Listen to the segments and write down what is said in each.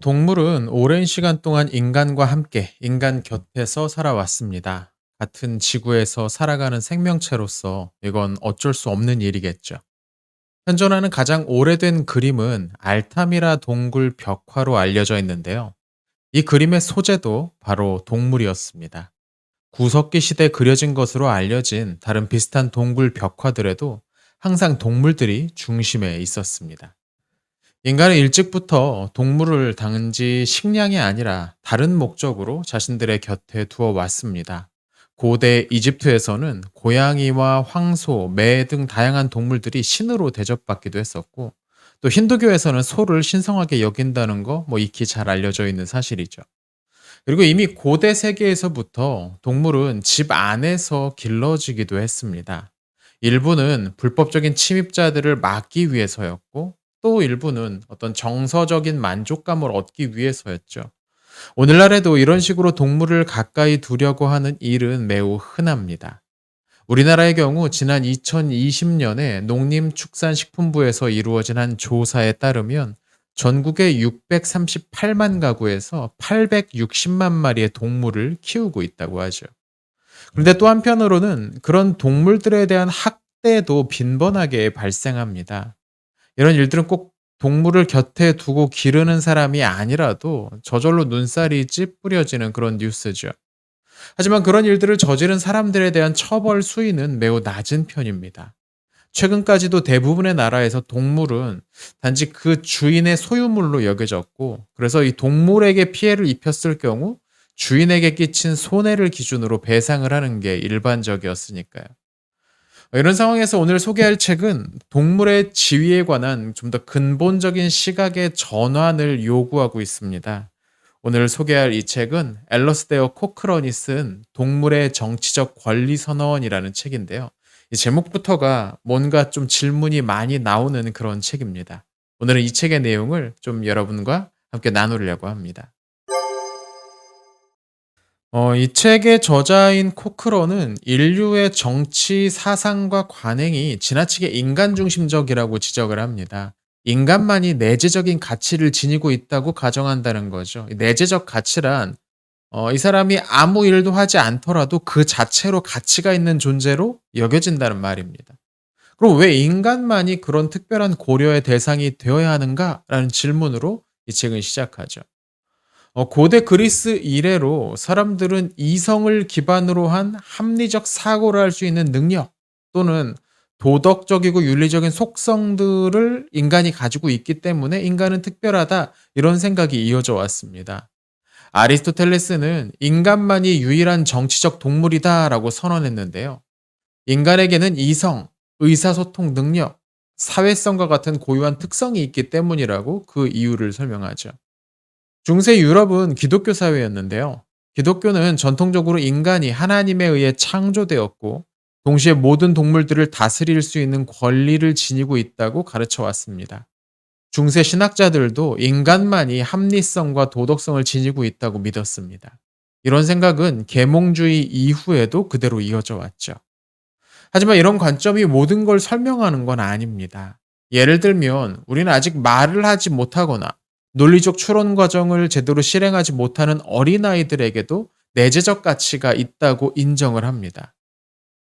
동물은 오랜 시간 동안 인간과 함께 인간 곁에서 살아왔습니다. 같은 지구에서 살아가는 생명체로서 이건 어쩔 수 없는 일이겠죠. 현존하는 가장 오래된 그림은 알타미라 동굴 벽화로 알려져 있는데요. 이 그림의 소재도 바로 동물이었습니다. 구석기 시대 그려진 것으로 알려진 다른 비슷한 동굴 벽화들에도 항상 동물들이 중심에 있었습니다. 인간은 일찍부터 동물을 단지 식량이 아니라 다른 목적으로 자신들의 곁에 두어 왔습니다. 고대 이집트에서는 고양이와 황소, 매 등 다양한 동물들이 신으로 대접받기도 했었고, 또 힌두교에서는 소를 신성하게 여긴다는 거 익히 잘 알려져 있는 사실이죠. 그리고 이미 고대 세계에서부터 동물은 집 안에서 길러지기도 했습니다. 일부는 불법적인 침입자들을 막기 위해서였고, 또 일부는 어떤 정서적인 만족감을 얻기 위해서였죠. 오늘날에도 이런 식으로 동물을 가까이 두려고 하는 일은 매우 흔합니다. 우리나라의 경우 지난 2020년에 농림축산식품부에서 이루어진 한 조사에 따르면 전국의 638만 가구에서 860만 마리의 동물을 키우고 있다고 하죠. 그런데 또 한편으로는 그런 동물들에 대한 학대도 빈번하게 발생합니다. 이런 일들은 꼭 동물을 곁에 두고 기르는 사람이 아니라도 저절로 눈살이 찌푸려지는 그런 뉴스죠. 하지만 그런 일들을 저지른 사람들에 대한 처벌 수위는 매우 낮은 편입니다. 최근까지도 대부분의 나라에서 동물은 단지 그 주인의 소유물로 여겨졌고, 그래서 이 동물에게 피해를 입혔을 경우 주인에게 끼친 손해를 기준으로 배상을 하는 게 일반적이었으니까요. 이런 상황에서 오늘 소개할 책은 동물의 지위에 관한 좀 더 근본적인 시각의 전환을 요구하고 있습니다. 오늘 소개할 이 책은 앨러스데어 코크런이 쓴 동물의 정치적 권리 선언이라는 책인데요. 이 제목부터가 뭔가 좀 질문이 많이 나오는 그런 책입니다. 오늘은 이 책의 내용을 좀 여러분과 함께 나누려고 합니다. 이 책의 저자인 코크런은 인류의 정치, 사상과 관행이 지나치게 인간 중심적이라고 지적을 합니다. 인간만이 내재적인 가치를 지니고 있다고 가정한다는 거죠. 이 내재적 가치란 이 사람이 아무 일도 하지 않더라도 그 자체로 가치가 있는 존재로 여겨진다는 말입니다. 그럼 왜 인간만이 그런 특별한 고려의 대상이 되어야 하는가라는 질문으로 이 책은 시작하죠. 고대 그리스 이래로 사람들은 이성을 기반으로 한 합리적 사고를 할 수 있는 능력 또는 도덕적이고 윤리적인 속성들을 인간이 가지고 있기 때문에 인간은 특별하다, 이런 생각이 이어져 왔습니다. 아리스토텔레스는 인간만이 유일한 정치적 동물이다라고 선언했는데요. 인간에게는 이성, 의사소통 능력, 사회성과 같은 고유한 특성이 있기 때문이라고 그 이유를 설명하죠. 중세 유럽은 기독교 사회였는데요. 기독교는 전통적으로 인간이 하나님에 의해 창조되었고, 동시에 모든 동물들을 다스릴 수 있는 권리를 지니고 있다고 가르쳐 왔습니다. 중세 신학자들도 인간만이 합리성과 도덕성을 지니고 있다고 믿었습니다. 이런 생각은 계몽주의 이후에도 그대로 이어져 왔죠. 하지만 이런 관점이 모든 걸 설명하는 건 아닙니다. 예를 들면 우리는 아직 말을 하지 못하거나 논리적 추론 과정을 제대로 실행하지 못하는 어린아이들에게도 내재적 가치가 있다고 인정을 합니다.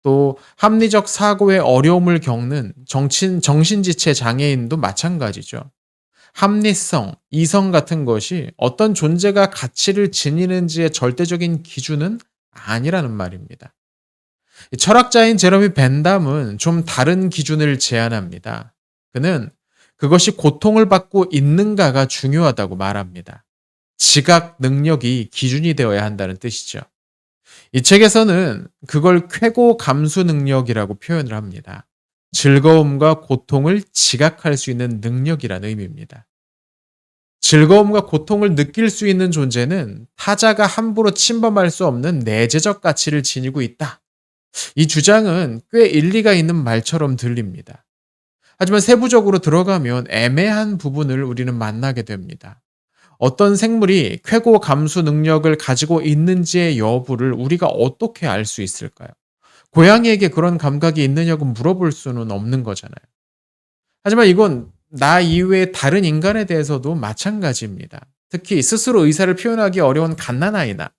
또 합리적 사고에 어려움을 겪는 정신지체 장애인도 마찬가지죠. 합리성, 이성 같은 것이 어떤 존재가 가치를 지니는지의 절대적인 기준은 아니라는 말입니다. 철학자인 제러미 벤담은 좀 다른 기준을 제안합니다. 그는 그것이 고통을 받고 있는가가 중요하다고 말합니다. 지각 능력이 기준이 되어야 한다는 뜻이죠. 이 책에서는 그걸 쾌고 감수 능력이라고 표현을 합니다. 즐거움과 고통을 지각할 수 있는 능력이라는 의미입니다. 즐거움과 고통을 느낄 수 있는 존재는 타자가 함부로 침범할 수 없는 내재적 가치를 지니고 있다. 이 주장은 꽤 일리가 있는 말처럼 들립니다. 하지만 세부적으로 들어가면 애매한 부분을 우리는 만나게 됩니다. 어떤 생물이 쾌고 감수 능력을 가지고 있는지의 여부를 우리가 어떻게 알 수 있을까요? 고양이에게 그런 감각이 있느냐고 물어볼 수는 없는 거잖아요. 하지만 이건 나 이외의 다른 인간에 대해서도 마찬가지입니다. 특히 스스로 의사를 표현하기 어려운 갓난아이나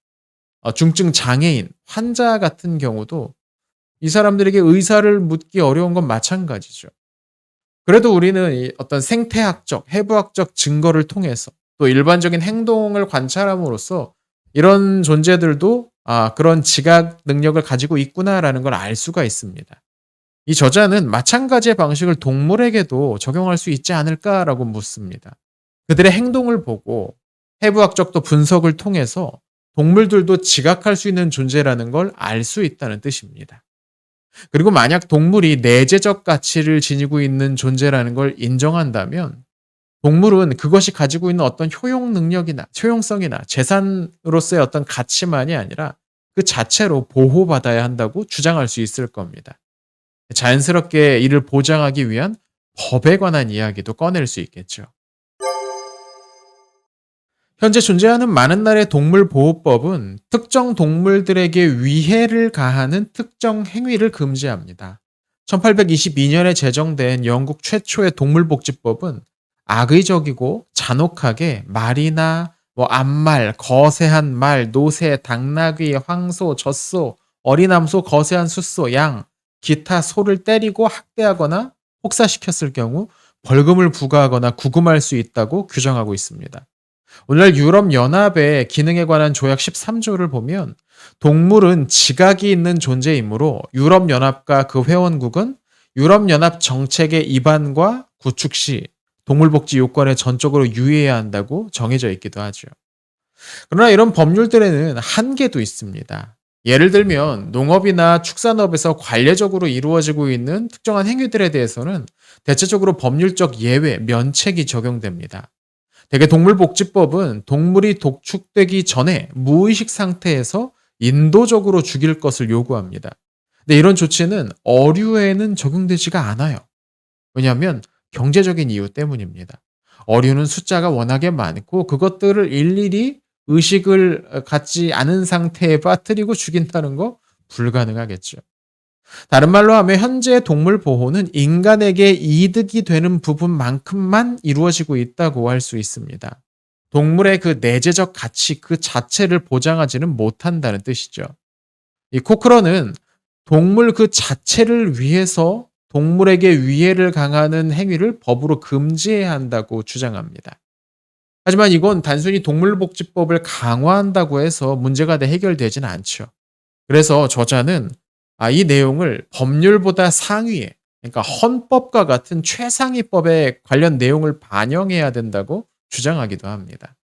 중증 장애인, 환자 같은 경우도 이 사람들에게 의사를 묻기 어려운 건 마찬가지죠. 그래도 우리는 이 어떤 생태학적, 해부학적 증거를 통해서 또 일반적인 행동을 관찰함으로써 이런 존재들도 그런 지각 능력을 가지고 있구나라는 걸 알 수가 있습니다. 이 저자는 마찬가지의 방식을 동물에게도 적용할 수 있지 않을까라고 묻습니다. 그들의 행동을 보고 해부학적 또 분석을 통해서 동물들도 지각할 수 있는 존재라는 걸 알 수 있다는 뜻입니다. 그리고 만약 동물이 내재적 가치를 지니고 있는 존재라는 걸 인정한다면 동물은 그것이 가지고 있는 어떤 효용 능력이나 효용성이나 재산으로서의 어떤 가치만이 아니라 그 자체로 보호받아야 한다고 주장할 수 있을 겁니다. 자연스럽게 이를 보장하기 위한 법에 관한 이야기도 꺼낼 수 있겠죠. 현재 존재하는 많은 나라의 동물보호법은 특정 동물들에게 위해를 가하는 특정 행위를 금지합니다. 1822년에 제정된 영국 최초의 동물복지법은 악의적이고 잔혹하게 말이나 암말, 거세한 말, 노새, 당나귀, 황소, 젖소, 어린암소, 거세한 숫소, 양, 기타 소를 때리고 학대하거나 혹사시켰을 경우 벌금을 부과하거나 구금할 수 있다고 규정하고 있습니다. 오늘날 유럽연합의 기능에 관한 조약 13조를 보면 동물은 지각이 있는 존재이므로 유럽연합과 그 회원국은 유럽연합 정책의 위반과 구축 시 동물복지 요건에 전적으로 유의해야 한다고 정해져 있기도 하죠. 그러나 이런 법률들에는 한계도 있습니다. 예를 들면 농업이나 축산업에서 관례적으로 이루어지고 있는 특정한 행위들에 대해서는 대체적으로 법률적 예외, 면책이 적용됩니다. 대개 동물복지법은 동물이 독축되기 전에 무의식 상태에서 인도적으로 죽일 것을 요구합니다. 근데 이런 조치는 어류에는 적용되지가 않아요. 왜냐하면 경제적인 이유 때문입니다. 어류는 숫자가 워낙에 많고 그것들을 일일이 의식을 갖지 않은 상태에 빠뜨리고 죽인다는 거 불가능하겠죠. 다른 말로 하면 현재 동물 보호는 인간에게 이득이 되는 부분만큼만 이루어지고 있다고 할 수 있습니다. 동물의 그 내재적 가치 그 자체를 보장하지는 못한다는 뜻이죠. 이 코크런은 동물 그 자체를 위해서 동물에게 위해를 강하는 행위를 법으로 금지해야 한다고 주장합니다. 하지만 이건 단순히 동물복지법을 강화한다고 해서 문제가 해결되지는 않죠. 그래서 저자는 이 내용을 법률보다 상위에, 그러니까 헌법과 같은 최상위법에 관련 내용을 반영해야 된다고 주장하기도 합니다.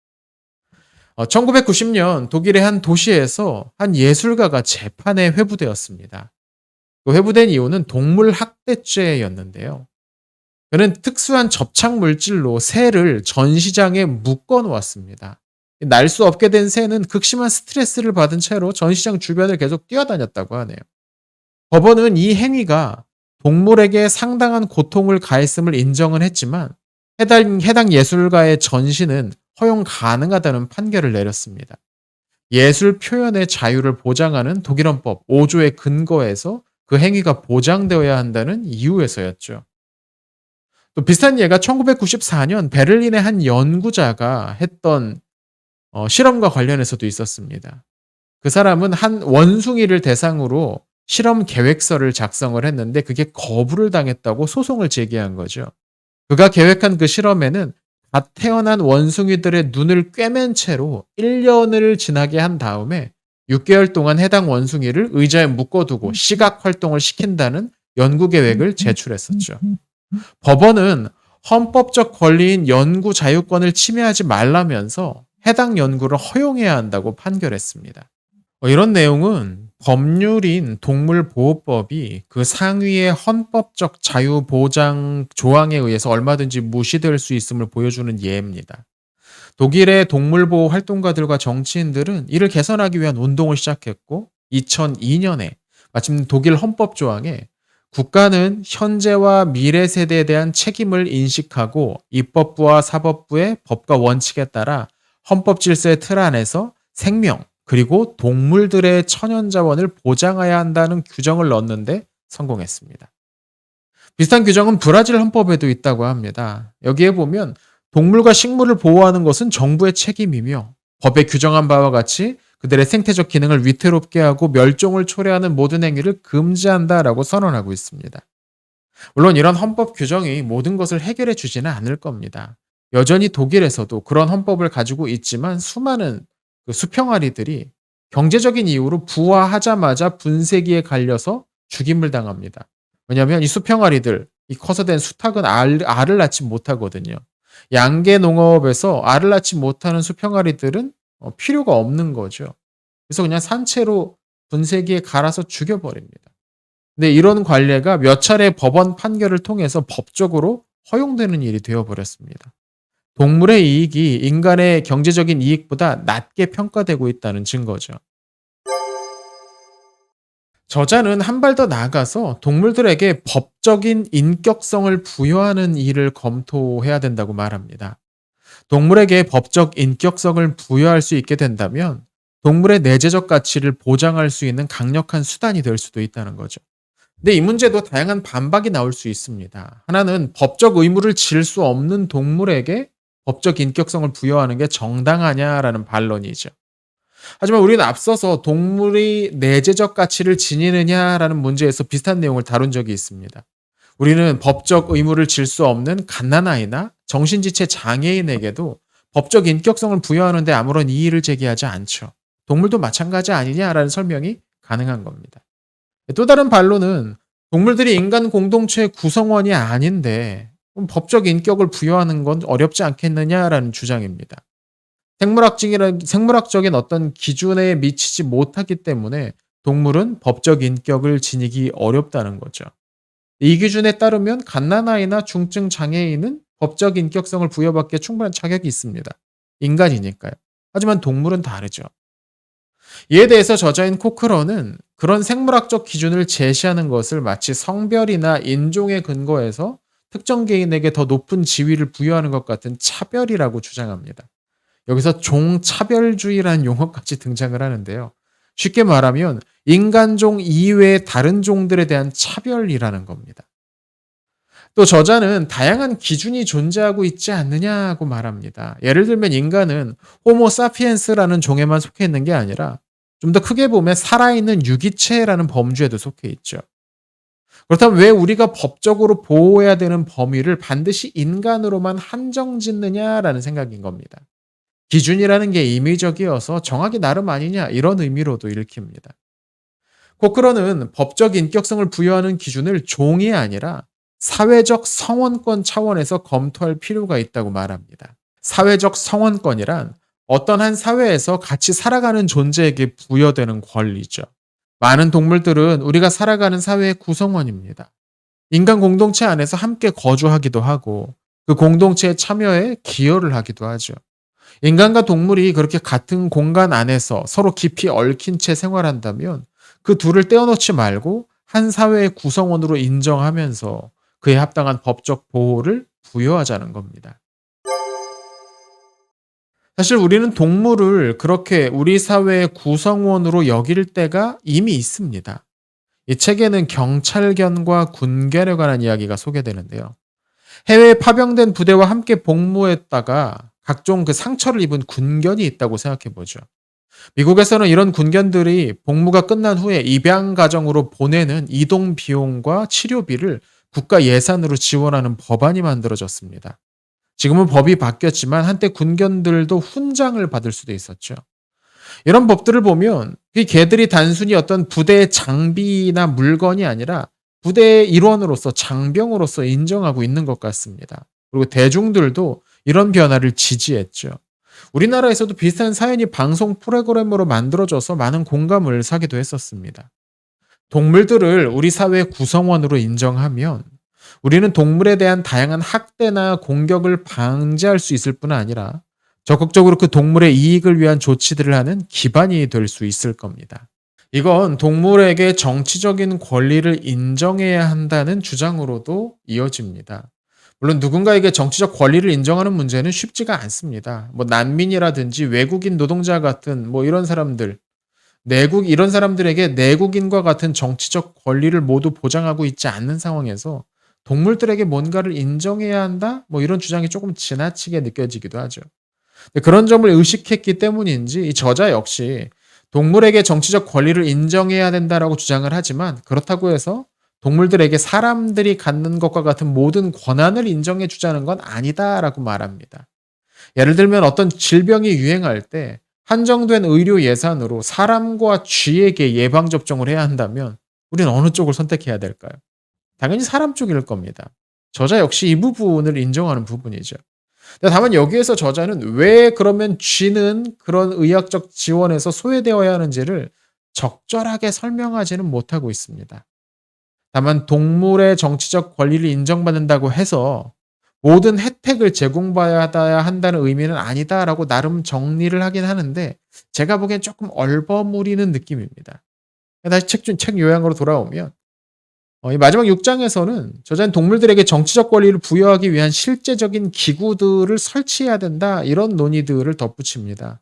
1990년 독일의 한 도시에서 한 예술가가 재판에 회부되었습니다. 그 회부된 이유는 동물 학대죄였는데요. 그는 특수한 접착 물질로 새를 전시장에 묶어 놓았습니다. 날 수 없게 된 새는 극심한 스트레스를 받은 채로 전시장 주변을 계속 뛰어다녔다고 하네요. 법원은 이 행위가 동물에게 상당한 고통을 가했음을 인정은 했지만 해당 예술가의 전시는 허용 가능하다는 판결을 내렸습니다. 예술 표현의 자유를 보장하는 독일헌법 5조의 근거에서 그 행위가 보장되어야 한다는 이유에서였죠. 또 비슷한 예가 1994년 베를린의 한 연구자가 했던 실험과 관련해서도 있었습니다. 그 사람은 한 원숭이를 대상으로 실험 계획서를 작성을 했는데 그게 거부를 당했다고 소송을 제기한 거죠. 그가 계획한 그 실험에는 갓 태어난 원숭이들의 눈을 꿰맨 채로 1년을 지나게 한 다음에 6개월 동안 해당 원숭이를 의자에 묶어두고 시각 활동을 시킨다는 연구 계획을 제출했었죠. 법원은 헌법적 권리인 연구 자유권을 침해하지 말라면서 해당 연구를 허용해야 한다고 판결했습니다. 이런 내용은 법률인 동물보호법이 그 상위의 헌법적 자유보장 조항에 의해서 얼마든지 무시될 수 있음을 보여주는 예입니다. 독일의 동물보호 활동가들과 정치인들은 이를 개선하기 위한 운동을 시작했고 2002년에 마침 독일 헌법 조항에 국가는 현재와 미래 세대에 대한 책임을 인식하고 입법부와 사법부의 법과 원칙에 따라 헌법 질서의 틀 안에서 생명 그리고 동물들의 천연자원을 보장해야 한다는 규정을 넣는데 성공했습니다. 비슷한 규정은 브라질 헌법에도 있다고 합니다. 여기에 보면 동물과 식물을 보호하는 것은 정부의 책임이며 법에 규정한 바와 같이 그들의 생태적 기능을 위태롭게 하고 멸종을 초래하는 모든 행위를 금지한다라고 선언하고 있습니다. 물론 이런 헌법 규정이 모든 것을 해결해 주지는 않을 겁니다. 여전히 독일에서도 그런 헌법을 가지고 있지만 수많은 그 수평아리들이 경제적인 이유로 부화하자마자 분쇄기에 갈려서 죽임을 당합니다. 왜냐하면 이 수평아리들, 이 커서 된 수탉은 알을 낳지 못하거든요. 양계 농업에서 알을 낳지 못하는 수평아리들은 필요가 없는 거죠. 그래서 그냥 산채로 분쇄기에 갈아서 죽여버립니다. 근데 이런 관례가 몇 차례 법원 판결을 통해서 법적으로 허용되는 일이 되어버렸습니다. 동물의 이익이 인간의 경제적인 이익보다 낮게 평가되고 있다는 증거죠. 저자는 한 발 더 나아가서 동물들에게 법적인 인격성을 부여하는 일을 검토해야 된다고 말합니다. 동물에게 법적 인격성을 부여할 수 있게 된다면 동물의 내재적 가치를 보장할 수 있는 강력한 수단이 될 수도 있다는 거죠. 근데 이 문제도 다양한 반박이 나올 수 있습니다. 하나는 법적 의무를 질 수 없는 동물에게 법적 인격성을 부여하는 게 정당하냐라는 반론이죠. 하지만 우리는 앞서서 동물이 내재적 가치를 지니느냐라는 문제에서 비슷한 내용을 다룬 적이 있습니다. 우리는 법적 의무를 질 수 없는 갓난아이나 정신지체 장애인에게도 법적 인격성을 부여하는데 아무런 이의를 제기하지 않죠. 동물도 마찬가지 아니냐라는 설명이 가능한 겁니다. 또 다른 반론은 동물들이 인간 공동체의 구성원이 아닌데 법적 인격을 부여하는 건 어렵지 않겠느냐라는 주장입니다. 생물학적인 어떤 기준에 미치지 못하기 때문에 동물은 법적 인격을 지니기 어렵다는 거죠. 이 기준에 따르면 갓난아이나 중증 장애인은 법적 인격성을 부여받기에 충분한 자격이 있습니다. 인간이니까요. 하지만 동물은 다르죠. 이에 대해서 저자인 코크런은 그런 생물학적 기준을 제시하는 것을 마치 성별이나 인종에 근거해서 특정 개인에게 더 높은 지위를 부여하는 것 같은 차별이라고 주장합니다. 여기서 종차별주의라는 용어까지 등장을 하는데요. 쉽게 말하면 인간종 이외의 다른 종들에 대한 차별이라는 겁니다. 또 저자는 다양한 기준이 존재하고 있지 않느냐고 말합니다. 예를 들면 인간은 호모 사피엔스라는 종에만 속해 있는 게 아니라 좀 더 크게 보면 살아있는 유기체라는 범주에도 속해 있죠. 그렇다면 왜 우리가 법적으로 보호해야 되는 범위를 반드시 인간으로만 한정 짓느냐라는 생각인 겁니다. 기준이라는 게 임의적이어서 정하기 나름 아니냐 이런 의미로도 읽힙니다. 코크런은 법적 인격성을 부여하는 기준을 종이 아니라 사회적 성원권 차원에서 검토할 필요가 있다고 말합니다. 사회적 성원권이란 어떤 한 사회에서 같이 살아가는 존재에게 부여되는 권리죠. 많은 동물들은 우리가 살아가는 사회의 구성원입니다. 인간 공동체 안에서 함께 거주하기도 하고 그 공동체에 참여해 기여를 하기도 하죠. 인간과 동물이 그렇게 같은 공간 안에서 서로 깊이 얽힌 채 생활한다면 그 둘을 떼어놓지 말고 한 사회의 구성원으로 인정하면서 그에 합당한 법적 보호를 부여하자는 겁니다. 사실 우리는 동물을 그렇게 우리 사회의 구성원으로 여길 때가 이미 있습니다. 이 책에는 경찰견과 군견에 관한 이야기가 소개되는데요. 해외에 파병된 부대와 함께 복무했다가 각종 그 상처를 입은 군견이 있다고 생각해 보죠. 미국에서는 이런 군견들이 복무가 끝난 후에 입양 가정으로 보내는 이동 비용과 치료비를 국가 예산으로 지원하는 법안이 만들어졌습니다. 지금은 법이 바뀌었지만 한때 군견들도 훈장을 받을 수도 있었죠. 이런 법들을 보면 이 개들이 단순히 어떤 부대의 장비나 물건이 아니라 부대의 일원으로서 장병으로서 인정하고 있는 것 같습니다. 그리고 대중들도 이런 변화를 지지했죠. 우리나라에서도 비슷한 사연이 방송 프로그램으로 만들어져서 많은 공감을 사기도 했었습니다. 동물들을 우리 사회의 구성원으로 인정하면 우리는 동물에 대한 다양한 학대나 공격을 방지할 수 있을 뿐 아니라 적극적으로 그 동물의 이익을 위한 조치들을 하는 기반이 될 수 있을 겁니다. 이건 동물에게 정치적인 권리를 인정해야 한다는 주장으로도 이어집니다. 물론 누군가에게 정치적 권리를 인정하는 문제는 쉽지가 않습니다. 난민이라든지 외국인 노동자 같은 이런 사람들, 이런 사람들에게 내국인과 같은 정치적 권리를 모두 보장하고 있지 않는 상황에서 동물들에게 뭔가를 인정해야 한다? 뭐 이런 주장이 조금 지나치게 느껴지기도 하죠. 근데 그런 점을 의식했기 때문인지 이 저자 역시 동물에게 정치적 권리를 인정해야 된다라고 주장을 하지만 그렇다고 해서 동물들에게 사람들이 갖는 것과 같은 모든 권한을 인정해 주자는 건 아니다라고 말합니다. 예를 들면 어떤 질병이 유행할 때 한정된 의료 예산으로 사람과 쥐에게 예방 접종을 해야 한다면 우리는 어느 쪽을 선택해야 될까요? 당연히 사람 쪽일 겁니다. 저자 역시 이 부분을 인정하는 부분이죠. 근데 다만 여기에서 저자는 왜 그러면 쥐는 그런 의학적 지원에서 소외되어야 하는지를 적절하게 설명하지는 못하고 있습니다. 다만 동물의 정치적 권리를 인정받는다고 해서 모든 혜택을 제공받아야 한다는 의미는 아니다라고 나름 정리를 하긴 하는데 제가 보기엔 조금 얼버무리는 느낌입니다. 다시 책 요약으로 돌아오면 이 마지막 6장에서는 저자는 동물들에게 정치적 권리를 부여하기 위한 실제적인 기구들을 설치해야 된다 이런 논의들을 덧붙입니다.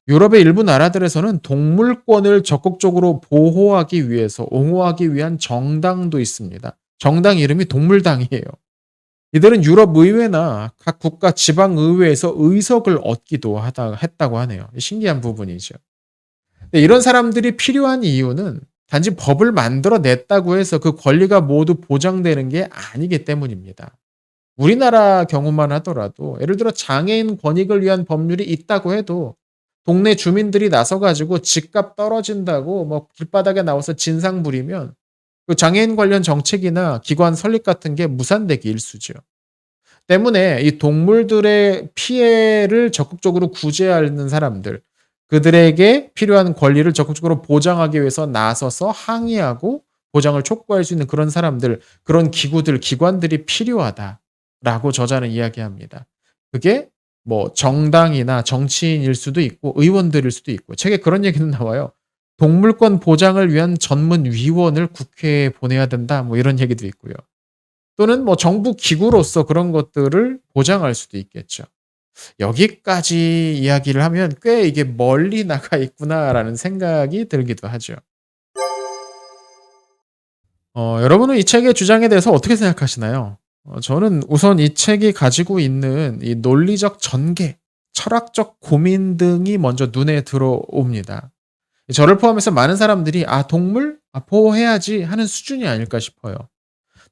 유럽의 일부 나라들에서는 동물권을 적극적으로 보호하기 위해서 옹호하기 위한 정당도 있습니다. 정당 이름이 동물당이에요. 이들은 유럽 의회나 각 국가 지방 의회에서 의석을 얻기도 했다고 하네요. 신기한 부분이죠. 근데 이런 사람들이 필요한 이유는 단지 법을 만들어 냈다고 해서 그 권리가 모두 보장되는 게 아니기 때문입니다. 우리나라 경우만 하더라도 예를 들어 장애인 권익을 위한 법률이 있다고 해도 동네 주민들이 나서 가지고 집값 떨어진다고 뭐 길바닥에 나와서 진상 부리면 그 장애인 관련 정책이나 기관 설립 같은 게 무산되기 일쑤죠. 때문에 이 동물들의 피해를 적극적으로 구제하는 사람들, 그들에게 필요한 권리를 적극적으로 보장하기 위해서 나서서 항의하고 보장을 촉구할 수 있는 그런 사람들, 그런 기구들, 기관들이 필요하다라고 저자는 이야기합니다. 그게 뭐 정당이나 정치인일 수도 있고 의원들일 수도 있고 책에 그런 얘기는 나와요. 동물권 보장을 위한 전문위원을 국회에 보내야 된다. 뭐 이런 얘기도 있고요. 또는 뭐 정부 기구로서 그런 것들을 보장할 수도 있겠죠. 여기까지 이야기를 하면 꽤 이게 멀리 나가 있구나라는 생각이 들기도 하죠. 여러분은 이 책의 주장에 대해서 어떻게 생각하시나요? 저는 우선 이 책이 가지고 있는 이 논리적 전개, 철학적 고민 등이 먼저 눈에 들어옵니다. 저를 포함해서 많은 사람들이 '아 동물? 아 보호해야지.' 하는 수준이 아닐까 싶어요.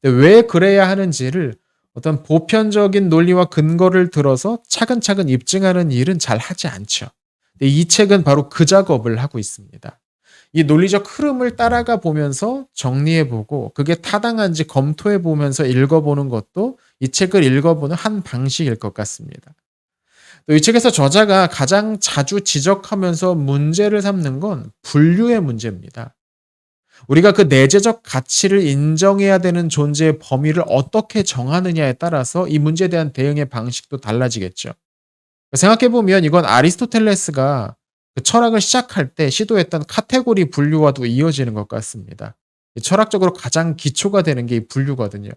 근데 왜 그래야 하는지를 어떤 보편적인 논리와 근거를 들어서 차근차근 입증하는 일은 잘 하지 않죠. 근데 이 책은 바로 그 작업을 하고 있습니다. 이 논리적 흐름을 따라가 보면서 정리해 보고 그게 타당한지 검토해 보면서 읽어 보는 것도 이 책을 읽어 보는 한 방식일 것 같습니다. 또 이 책에서 저자가 가장 자주 지적하면서 문제를 삼는 건 분류의 문제입니다. 우리가 그 내재적 가치를 인정해야 되는 존재의 범위를 어떻게 정하느냐에 따라서 이 문제에 대한 대응의 방식도 달라지겠죠. 생각해 보면 이건 아리스토텔레스가 그 철학을 시작할 때 시도했던 카테고리 분류와도 이어지는 것 같습니다. 철학적으로 가장 기초가 되는 게 이 분류거든요.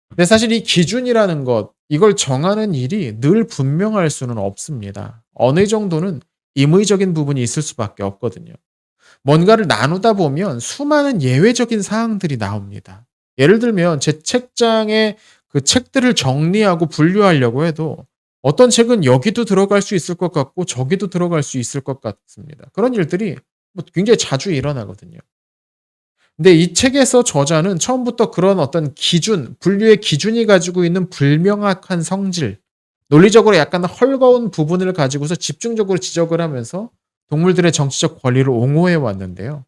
근데 사실 이 기준이라는 것, 이걸 정하는 일이 늘 분명할 수는 없습니다. 어느 정도는 임의적인 부분이 있을 수밖에 없거든요. 뭔가를 나누다 보면 수많은 예외적인 사항들이 나옵니다. 예를 들면 제 책장에 그 책들을 정리하고 분류하려고 해도 어떤 책은 여기도 들어갈 수 있을 것 같고 저기도 들어갈 수 있을 것 같습니다. 그런 일들이 뭐 굉장히 자주 일어나거든요. 근데 이 책에서 저자는 처음부터 그런 어떤 기준, 분류의 기준이 가지고 있는 불명확한 성질, 논리적으로 약간 헐거운 부분을 가지고서 집중적으로 지적을 하면서 동물들의 정치적 권리를 옹호해 왔는데요.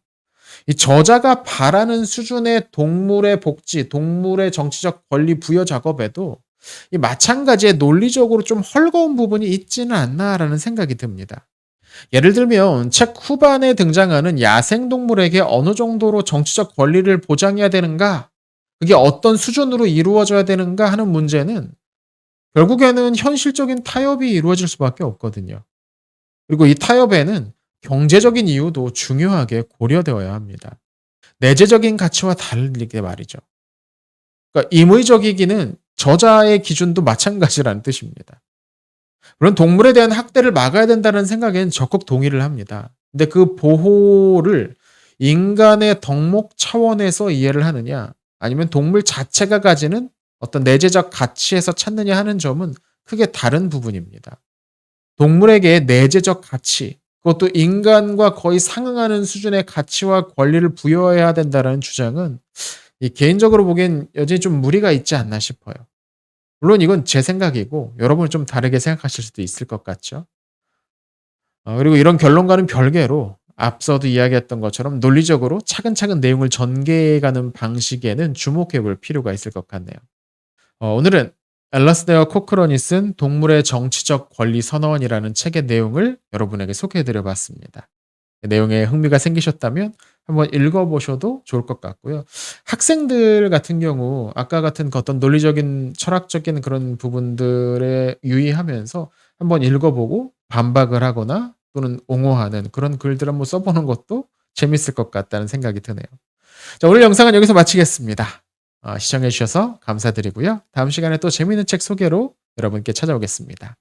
이 저자가 바라는 수준의 동물의 복지, 동물의 정치적 권리 부여 작업에도 이 마찬가지의 논리적으로 좀 헐거운 부분이 있지는 않나라는 생각이 듭니다. 예를 들면 책 후반에 등장하는 야생동물에게 어느 정도로 정치적 권리를 보장해야 되는가? 그게 어떤 수준으로 이루어져야 되는가 하는 문제는 결국에는 현실적인 타협이 이루어질 수밖에 없거든요. 그리고 이 타협에는 경제적인 이유도 중요하게 고려되어야 합니다. 내재적인 가치와 다르게 말이죠. 그러니까 임의적이기는 저자의 기준도 마찬가지라는 뜻입니다. 물론 동물에 대한 학대를 막아야 된다는 생각에는 적극 동의를 합니다. 근데 그 보호를 인간의 덕목 차원에서 이해를 하느냐, 아니면 동물 자체가 가지는 어떤 내재적 가치에서 찾느냐 하는 점은 크게 다른 부분입니다. 동물에게 내재적 가치, 그것도 인간과 거의 상응하는 수준의 가치와 권리를 부여해야 된다라는 주장은 개인적으로 보기엔 여전히 좀 무리가 있지 않나 싶어요. 물론 이건 제 생각이고 여러분은 좀 다르게 생각하실 수도 있을 것 같죠. 그리고 이런 결론과는 별개로 앞서도 이야기했던 것처럼 논리적으로 차근차근 내용을 전개해 가는 방식에는 주목해 볼 필요가 있을 것 같네요. 오늘은 엘라스데어 코크런이 쓴 동물의 정치적 권리 선언이라는 책의 내용을 여러분에게 소개해 드려 봤습니다. 내용에 흥미가 생기셨다면 한번 읽어 보셔도 좋을 것 같고요. 학생들 같은 경우 아까 같은 그 어떤 논리적인 철학적인 그런 부분들에 유의하면서 한번 읽어 보고 반박을 하거나 또는 옹호하는 그런 글들 한번 써 보는 것도 재밌을 것 같다는 생각이 드네요. 자, 오늘 영상은 여기서 마치겠습니다. 시청해 주셔서 감사드리고요. 다음 시간에 또 재미있는 책 소개로 여러분께 찾아오겠습니다.